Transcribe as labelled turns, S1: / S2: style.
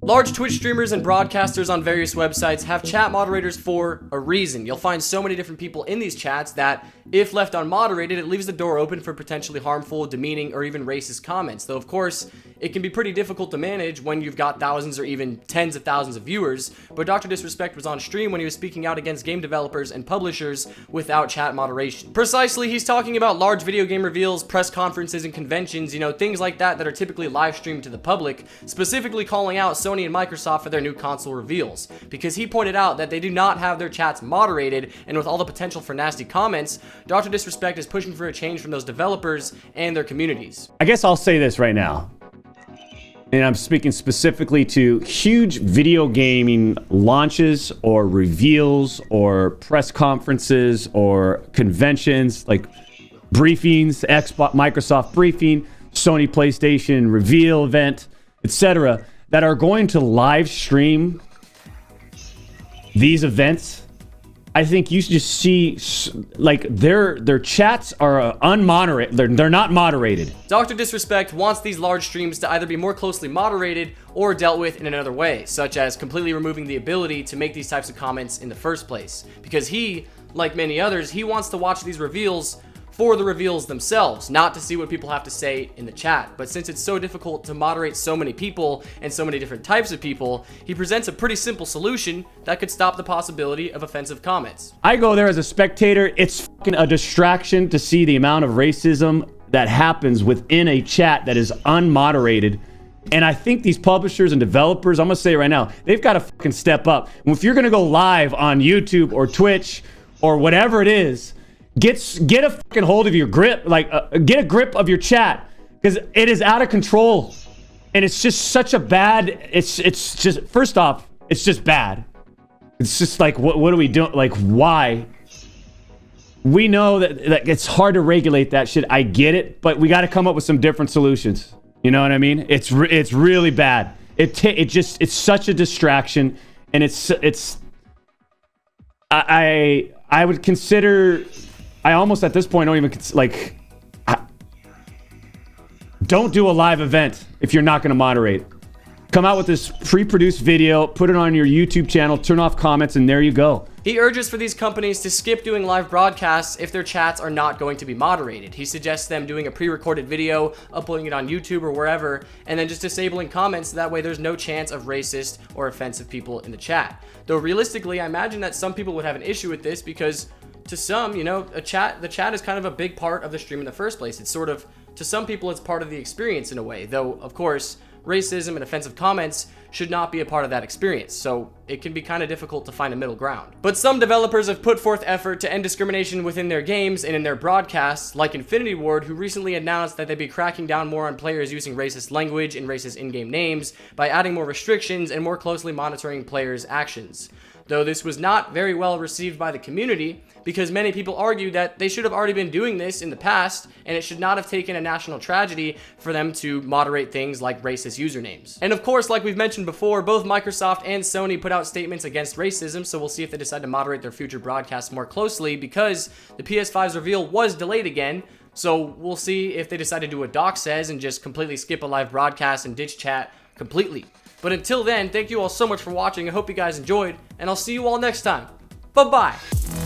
S1: Large Twitch streamers and broadcasters on various websites have chat moderators for a reason. You'll find so many different people in these chats that, if left unmoderated, it leaves the door open for potentially harmful, demeaning, or even racist comments. Though, of course, it can be pretty difficult to manage when you've got thousands or even tens of thousands of viewers. But Dr. Disrespect was on stream when he was speaking out against game developers and publishers without chat moderation. Precisely, he's talking about large video game reveals, press conferences, and conventions, things like that are typically live streamed to the public, specifically calling out Sony and Microsoft for their new console reveals, because he pointed out that they do not have their chats moderated, and with all the potential for nasty comments, Dr. Disrespect is pushing for a change from those developers and their communities.
S2: I guess I'll say this right now, and I'm speaking specifically to huge video gaming launches or reveals or press conferences or conventions like briefings, Xbox, Microsoft briefing, Sony PlayStation reveal event, etc., that are going to live stream these events. I think you should just see, like, their chats are unmoderated. They're not moderated.
S1: Dr. Disrespect wants these large streams to either be more closely moderated or dealt with in another way, such as completely removing the ability to make these types of comments in the first place. Because he, like many others, he wants to watch these reveals for the reveals themselves, not to see what people have to say in the chat. But since it's so difficult to moderate so many people and so many different types of people, he presents a pretty simple solution that could stop the possibility of offensive comments.
S2: I go there as a spectator. It's fucking a distraction to see the amount of racism that happens within a chat that is unmoderated. And I think these publishers and developers, I'm gonna say it right now, they've got to fucking step up. If you're gonna go live on YouTube or Twitch or whatever it is, get a fucking hold of your grip, get a grip of your chat, because it is out of control, and it's just such a bad. It's just, first off, it's just bad. It's just like, what are we doing? Like, why? We know that it's hard to regulate that shit. I get it, but we got to come up with some different solutions. You know what I mean? It's really bad. It's such a distraction, and I would consider. I almost at this point don't even don't do a live event if you're not going to moderate. Come out with this pre-produced video, put it on your YouTube channel, turn off comments, and there you go.
S1: He urges for these companies to skip doing live broadcasts if their chats are not going to be moderated. He suggests them doing a pre-recorded video, uploading it on YouTube or wherever, and then just disabling comments so that way there's no chance of racist or offensive people in the chat. Though realistically, I imagine that some people would have an issue with this because to some, the chat is kind of a big part of the stream in the first place. It's sort of, to some people, it's part of the experience in a way, though, of course, racism and offensive comments should not be a part of that experience, so it can be kind of difficult to find a middle ground. But some developers have put forth effort to end discrimination within their games and in their broadcasts, like Infinity Ward, who recently announced that they'd be cracking down more on players using racist language and racist in-game names by adding more restrictions and more closely monitoring players' actions. Though this was not very well received by the community, because many people argue that they should have already been doing this in the past, and it should not have taken a national tragedy for them to moderate things like racist usernames. And of course, like we've mentioned before, both Microsoft and Sony put out statements against racism, so we'll see if they decide to moderate their future broadcasts more closely, because the PS5's reveal was delayed again. So we'll see if they decide to do what Doc says and just completely skip a live broadcast and ditch chat completely. But until then, thank you all so much for watching. I hope you guys enjoyed, and I'll see you all next time. Bye-bye.